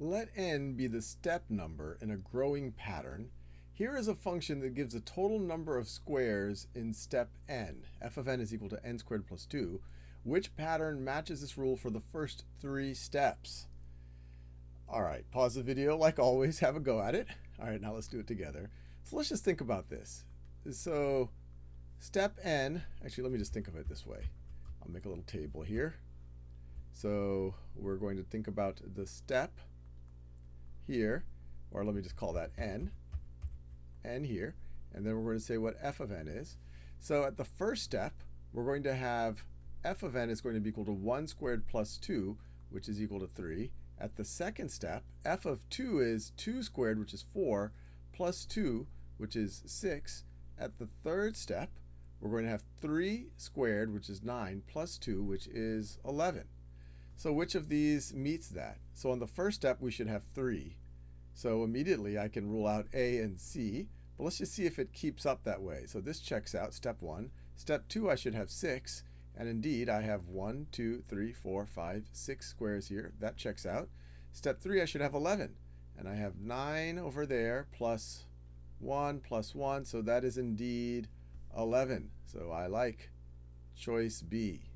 Let n be the step number in a growing pattern. Here is a function that gives a total number of squares in step n. F of n is equal to n squared plus 2. Which pattern matches this rule for the first 3 steps? All right, pause the video like always, have a go at it. All right, now let's do it together. So let's just think about this. So step n, actually let me just think of it this way. I'll make a little table here. So we're going to think about the step here, or let me just call that n here, and then we're going to say what f of n is. So at the first step, we're going to have f of n is going to be equal to 1 squared plus 2, which is equal to 3. At the second step, f of 2 is 2 squared, which is 4, plus 2, which is 6. At the third step, we're going to have 3 squared, which is 9, plus 2, which is 11. So which of these meets that? So on the first step, we should have 3. So immediately I can rule out A and C, but let's just see if it keeps up that way. So this checks out, step 1. Step 2, I should have 6, and indeed I have 1, 2, 3, 4, 5, 6 squares here. That checks out. Step 3, I should have 11, and I have 9 over there plus 1, so that is indeed 11. So I like choice B.